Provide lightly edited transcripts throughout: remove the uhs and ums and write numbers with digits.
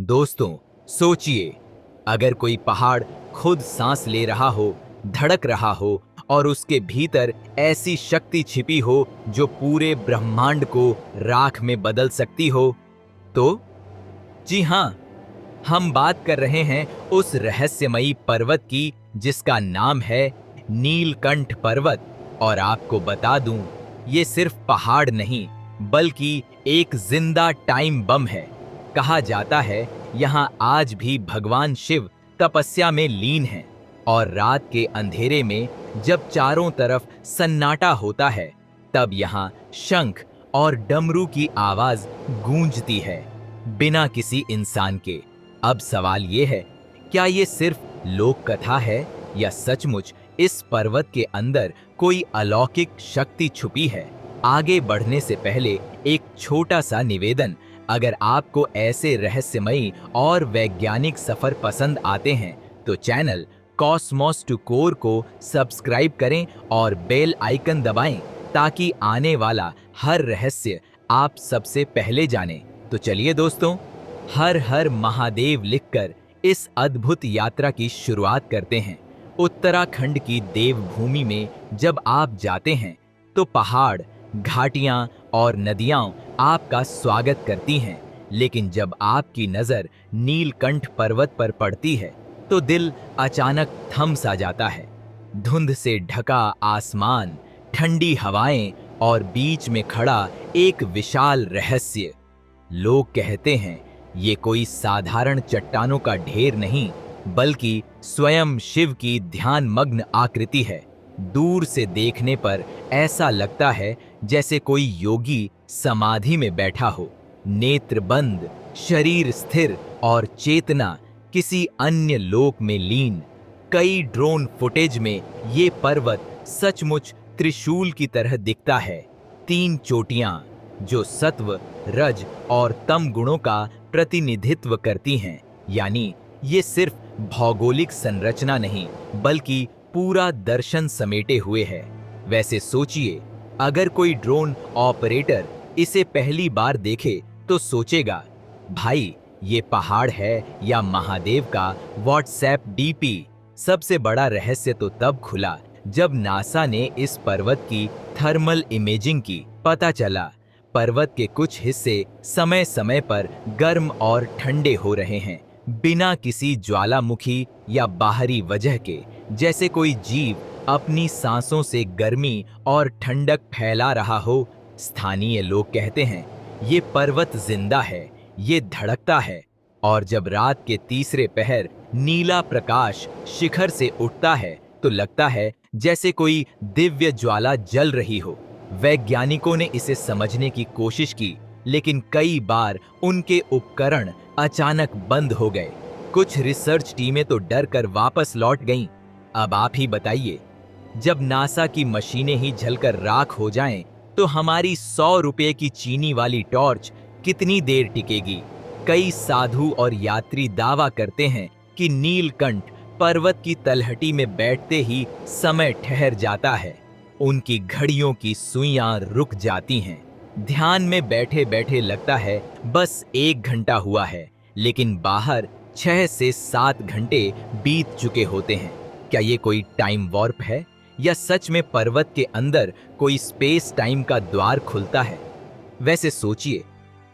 दोस्तों, सोचिए, अगर कोई पहाड़ खुद सांस ले रहा हो, धड़क रहा हो और उसके भीतर ऐसी शक्ति छिपी हो जो पूरे ब्रह्मांड को राख में बदल सकती हो, तो जी हां, हम बात कर रहे हैं उस रहस्यमयी पर्वत की जिसका नाम है नीलकंठ पर्वत। और आपको बता दूं, ये सिर्फ पहाड़ नहीं, बल्कि एक जिंदा टाइम बम है। कहा जाता है यहां आज भी भगवान शिव तपस्या में लीन हैं और रात के अंधेरे में जब चारों तरफ सन्नाटा होता है, तब यहां शंख और डमरू की आवाज गूंजती है, बिना किसी इंसान के। अब सवाल ये है, क्या ये सिर्फ लोक कथा है या सचमुच इस पर्वत के अंदर कोई अलौकिक शक्ति छुपी है? आगे बढ़ने से पहले एक छोटा सा निवेदन, अगर आपको ऐसे रहस्यमयी और वैज्ञानिक सफर पसंद आते हैं तो चैनल कॉस्मोस टू कोर को सब्सक्राइब करें और बेल आइकन दबाएं ताकि आने वाला हर रहस्य आप सबसे पहले जानें। तो चलिए दोस्तों, हर हर महादेव लिखकर इस अद्भुत यात्रा की शुरुआत करते हैं। उत्तराखंड की देवभूमि में जब आप जाते हैं तो पहाड़, घाटियां और नदियां आपका स्वागत करती हैं, लेकिन जब आपकी नजर नीलकंठ पर्वत पर पड़ती है तो दिल अचानक थम सा जाता है। धुंध से ढका आसमान, ठंडी हवाएं और बीच में खड़ा एक विशाल रहस्य। लोग कहते हैं ये कोई साधारण चट्टानों का ढेर नहीं, बल्कि स्वयं शिव की ध्यान मग्न आकृति है। दूर से देखने पर ऐसा लगता है जैसे कोई योगी समाधि में बैठा हो, नेत्र बंद, शरीर स्थिर और चेतना किसी अन्य लोक में लीन। कई ड्रोन फुटेज में ये पर्वत सचमुच त्रिशूल की तरह दिखता है। 3 चोटियां जो सत्व, रज और तम गुणों का प्रतिनिधित्व करती हैं, यानी ये सिर्फ भौगोलिक संरचना नहीं, बल्कि पूरा दर्शन समेटे हुए है। वैसे सोचिए, अगर कोई ड्रोन ऑपरेटर इसे पहली बार देखे तो सोचेगा, भाई ये पहाड़ है या महादेव का व्हाट्सएप डीपी। सबसे बड़ा रहस्य तो तब खुला जब नासा ने इस पर्वत की थर्मल इमेजिंग की। पता चला पर्वत के कुछ हिस्से समय समय पर गर्म और ठंडे हो रहे हैं, बिना किसी ज्वालामुखी या बाहरी वजह के, जैसे कोई जीव अपनी सांसों से गर्मी और ठंडक फैला रहा हो। स्थानीय लोग कहते हैं ये पर्वत जिंदा है, ये धड़कता है, और जब रात के तीसरे पहर नीला प्रकाश शिखर से उठता है तो लगता है जैसे कोई दिव्य ज्वाला जल रही हो। वैज्ञानिकों ने इसे समझने की कोशिश की, लेकिन कई बार उनके उपकरण अचानक बंद हो गए। कुछ रिसर्च टीमें तो डर कर वापस लौट गईं। अब आप ही बताइए, जब नासा की मशीनें ही जलकर राख हो जाएं, तो हमारी 100 रुपए की चीनी वाली टॉर्च कितनी देर टिकेगी? कई साधु और यात्री दावा करते हैं कि नीलकंठ पर्वत की तलहटी में बैठते ही समय ठहर जाता है, उनकी घड़ियों की सुइयां रुक जाती हैं। ध्यान में बैठे बैठे लगता है बस 1 घंटा हुआ है, लेकिन बाहर 6 से 7 घंटे बीत चुके होते हैं। क्या ये कोई टाइम वॉर्प है या सच में पर्वत के अंदर कोई स्पेस टाइम का द्वार खुलता है? वैसे सोचिए,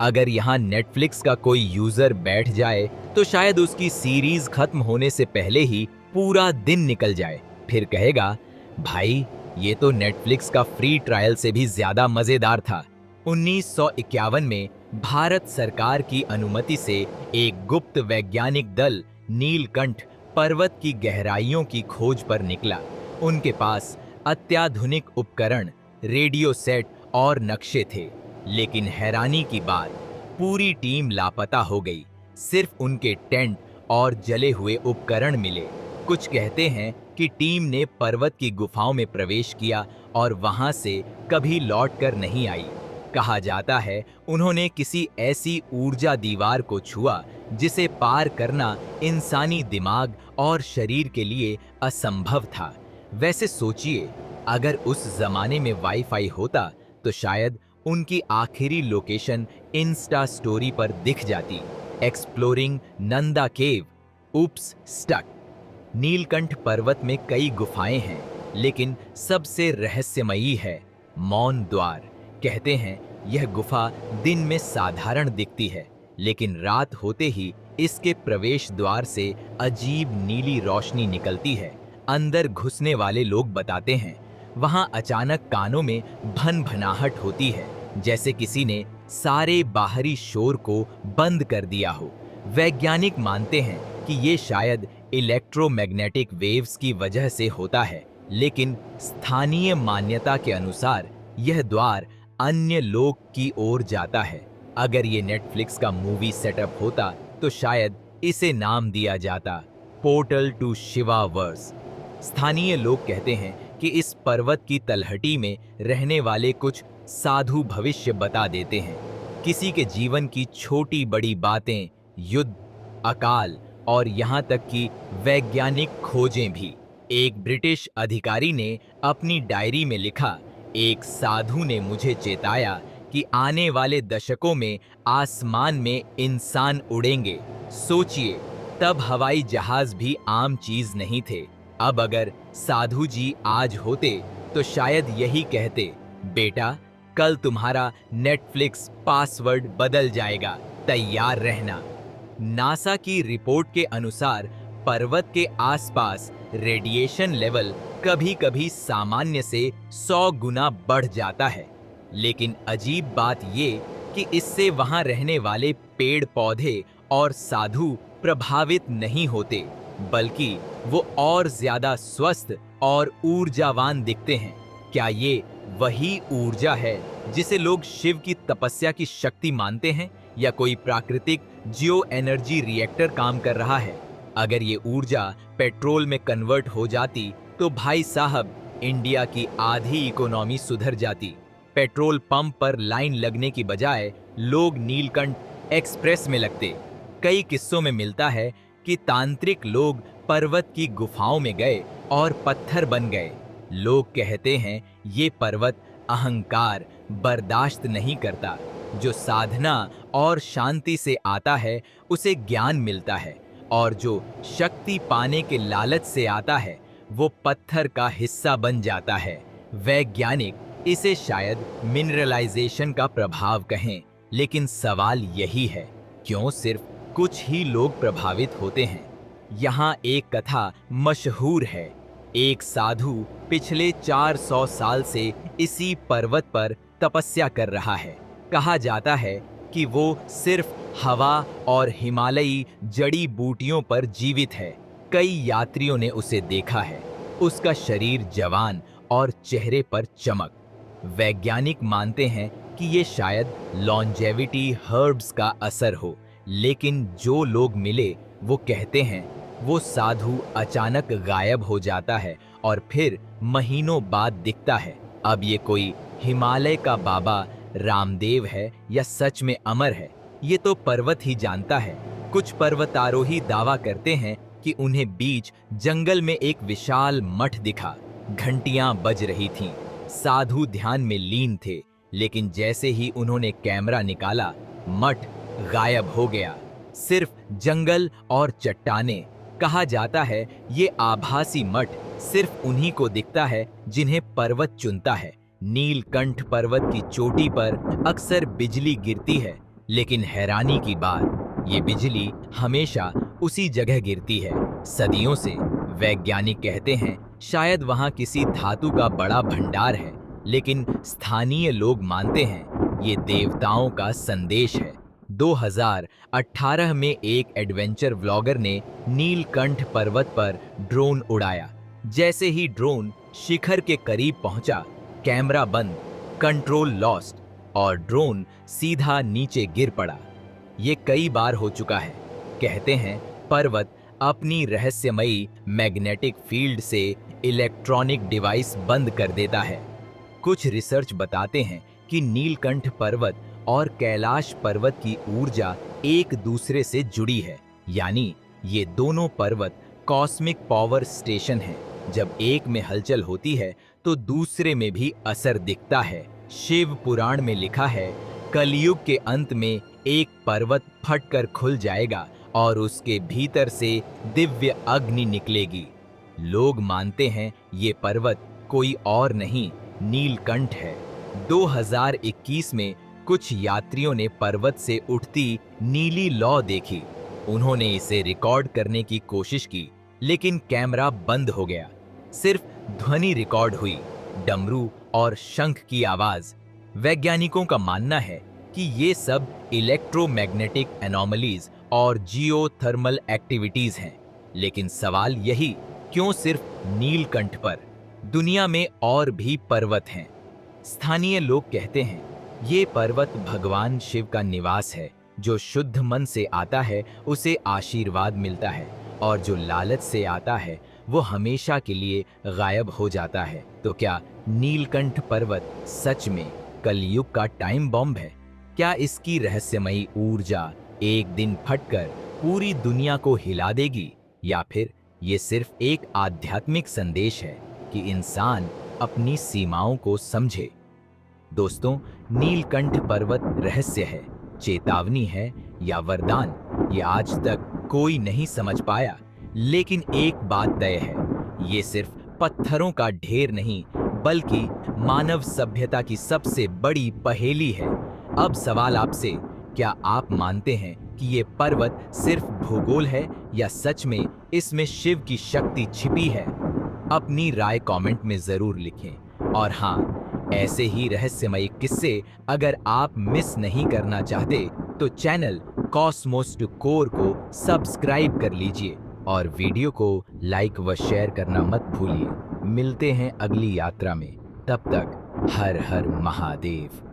अगर यहाँ नेटफ्लिक्स का कोई यूजर बैठ जाए तो शायद उसकी सीरीज खत्म होने से पहले ही पूरा दिन निकल जाए। फिर कहेगा, भाई ये तो नेटफ्लिक्स का फ्री ट्रायल से भी ज्यादा मजेदार था। 1951 में भारत सरकार की अनुमति से एक गुप्त वैज्ञानिक दल नीलकंठ पर्वत की गहराइयों की खोज पर निकला। उनके पास अत्याधुनिक उपकरण, रेडियो सेट और नक्शे थे, लेकिन हैरानी की बात, पूरी टीम लापता हो गई। सिर्फ उनके टेंट और जले हुए उपकरण मिले। कुछ कहते हैं कि टीम ने पर्वत की गुफाओं में प्रवेश किया और वहां से कभी लौटकर नहीं आई। कहा जाता है उन्होंने किसी ऐसी ऊर्जा दीवार को छुआ जिसे पार करना इंसानी दिमाग और शरीर के लिए असंभव था। वैसे सोचिए, अगर उस जमाने में वाईफाई होता तो शायद उनकी आखिरी लोकेशन इंस्टा स्टोरी पर दिख जाती। एक्सप्लोरिंग नंदा केव, उप्स स्टक। नीलकंठ पर्वत में कई गुफाएं हैं, लेकिन सबसे रहस्यमयी है मौन द्वार। कहते हैं यह गुफा दिन में साधारण दिखती है, लेकिन रात होते ही इसके प्रवेश द्वार से अजीब नीली रोशनी निकलती है। अंदर घुसने वाले लोग बताते हैं वहां अचानक कानों में भन भनाहट होती है, जैसे किसी ने सारे बाहरी शोर को बंद कर दिया हो। वैज्ञानिक मानते हैं कि ये शायद इलेक्ट्रोमैग्नेटिक वेव्स की वजह से होता है, लेकिन स्थानीय मान्यता के अनुसार यह द्वार अन्य लोक की ओर जाता है। अगर ये नेटफ्लिक्स का मूवी सेटअप होता तो शायद इसे नाम दिया जाता पोर्टल टू शिवावर्स। स्थानीय लोग कहते हैं कि इस पर्वत की तलहटी में रहने वाले कुछ साधु भविष्य बता देते हैं। किसी के जीवन की छोटी बड़ी बातें, युद्ध, अकाल और यहाँ तक कि वैज्ञानिक खोजें भी। एक ब्रिटिश अधिकारी ने अपनी डायरी में लिखा, एक साधु ने मुझे चेताया कि आने वाले दशकों में आसमान में इंसान उड़ेंगे। सोचिए, तब हवाई जहाज भी आम चीज नहीं थे। अब अगर साधु जी आज होते तो शायद यही कहते, बेटा कल तुम्हारा नेटफ्लिक्स पासवर्ड बदल जाएगा, तैयार रहना। नासा की रिपोर्ट के अनुसार पर्वत के आसपास रेडिएशन लेवल कभी-कभी सामान्य से 100 गुना बढ़ जाता है, लेकिन अजीब बात ये कि इससे वहां रहने वाले पेड़ पौधे और साधु प्रभावित नहीं होते, बल्कि वो और ज्यादा स्वस्थ और ऊर्जावान दिखते हैं। क्या ये वही ऊर्जा है जिसे लोग शिव की तपस्या की शक्ति मानते हैं, या कोई प्राकृतिक जियो एनर्जी रिएक्टर काम कर रहा है? अगर ये ऊर्जा पेट्रोल में कन्वर्ट हो जाती तो भाई साहब इंडिया की आधी इकोनॉमी सुधर जाती। पेट्रोल पंप पर लाइन लगने की बजाय लोग नीलकंठ एक्सप्रेस में लगते। कई किस्सों में मिलता है कि तांत्रिक लोग पर्वत की गुफाओं में गए और पत्थर बन गए। लोग कहते हैं ये पर्वत अहंकार बर्दाश्त नहीं करता। जो साधना और शांति से आता है उसे ज्ञान मिलता है, और जो शक्ति पाने के लालच से आता है वो पत्थर का हिस्सा बन जाता है। वैज्ञानिक इसे शायद मिनरलाइजेशन का प्रभाव कहें, लेकिन सवाल यही है, क्यों सिर्फ कुछ ही लोग प्रभावित होते हैं? यहाँ एक कथा मशहूर है। एक साधु पिछले 400 साल से इसी पर्वत पर तपस्या कर रहा है। कहा जाता है कि वो सिर्फ हवा और हिमालयी जड़ी बूटियों पर जीवित है। कई यात्रियों ने उसे देखा है, उसका शरीर जवान और चेहरे पर चमक। वैज्ञानिक मानते हैं कि ये शायद लॉन्जेविटी हर्ब्स का असर हो, लेकिन जो लोग मिले वो कहते हैं वो साधु अचानक गायब हो जाता है और फिर महीनों बाद दिखता है। अब ये कोई हिमालय का बाबा रामदेव है या सच में अमर है, ये तो पर्वत ही जानता है। कुछ पर्वतारोही दावा करते हैं कि उन्हें बीच जंगल में एक विशाल मठ दिखा। घंटियां बज रही थीं, साधु ध्यान में लीन थे, लेकिन जैसे ही उन्होंने कैमरा निकाला मठ गायब हो गया। सिर्फ जंगल और चट्टानें। कहा जाता है ये आभासी मठ सिर्फ उन्हीं को दिखता है जिन्हें पर्वत चुनता है। नीलकंठ पर्वत की चोटी पर अक्सर बिजली गिरती है, लेकिन हैरानी की बात ये बिजली हमेशा उसी जगह गिरती है, सदियों से। वैज्ञानिक कहते हैं शायद वहां किसी धातु का बड़ा भंडार है, लेकिन स्थानीय लोग मानते हैं ये देवताओं का संदेश है। 2018 में एक एडवेंचर व्लॉगर ने नीलकंठ पर्वत पर ड्रोन उड़ाया। जैसे ही ड्रोन शिखर के करीब पहुंचा, कैमरा बंद, कंट्रोल लॉस्ट और ड्रोन सीधा नीचे गिर पड़ा। ये कई बार हो चुका है। कहते हैं पर्वत अपनी रहस्यमयी मैग्नेटिक फील्ड से इलेक्ट्रॉनिक डिवाइस बंद कर देता है। कुछ रिसर्च बताते हैं कि नीलकंठ पर्वत और कैलाश पर्वत की ऊर्जा एक दूसरे से जुड़ी है, यानी ये दोनों पर्वत कॉस्मिक पावर स्टेशन हैं। जब एक में हलचल होती है तो दूसरे में भी असर दिखता है। शिव पुराण में लिखा है कलयुग के अंत में एक पर्वत फटकर खुल जाएगा और उसके भीतर से दिव्य अग्नि निकलेगी। लोग मानते हैं ये पर्वत कोई और नहीं, नीलकंठ है। 2021 में कुछ यात्रियों ने पर्वत से उठती नीली लौ देखी। उन्होंने इसे रिकॉर्ड करने की कोशिश की, लेकिन कैमरा बंद हो गया। सिर्फ ध्वनि रिकॉर्ड हुई, डमरू और शंख की आवाज। वैज्ञानिकों का मानना है कि ये सब इलेक्ट्रोमैग्नेटिक एनोमलीज और जियोथर्मल एक्टिविटीज हैं। लेकिन सवाल यही, क्यों सिर्फ नीलकंठ पर? दुनिया में और भी पर्वत हैं। स्थानीय लोग कहते हैं ये पर्वत भगवान शिव का निवास है। जो शुद्ध मन से आता है उसे आशीर्वाद मिलता है, और जो लालच से आता है वो हमेशा के लिए गायब हो जाता है। तो क्या नीलकंठ पर्वत सच में कलयुग का टाइम बॉम्ब है? क्या इसकी रहस्यमयी ऊर्जा एक दिन फटकर पूरी दुनिया को हिला देगी, या फिर ये सिर्फ एक आध्यात्मिक संदेश है कि इंसान अपनी सीमाओं को समझे? दोस्तों, नीलकंठ पर्वत रहस्य है, चेतावनी है या वरदान, ये आज तक कोई नहीं समझ पाया। लेकिन एक बात तय है, ये सिर्फ पत्थरों का ढेर नहीं, बल्कि मानव सभ्यता की सबसे बड़ी पहेली है। अब सवाल आपसे, क्या आप मानते हैं कि ये पर्वत सिर्फ भूगोल है, या सच में इसमें शिव की शक्ति छिपी है? अपनी राय कमेंट में जरूर लिखें। और हाँ, ऐसे ही रहस्यमयी किस्से अगर आप मिस नहीं करना चाहते तो चैनल कॉस्मोस टू कोर को सब्सक्राइब कर लीजिए और वीडियो को लाइक व शेयर करना मत भूलिए। मिलते हैं अगली यात्रा में, तब तक हर हर महादेव।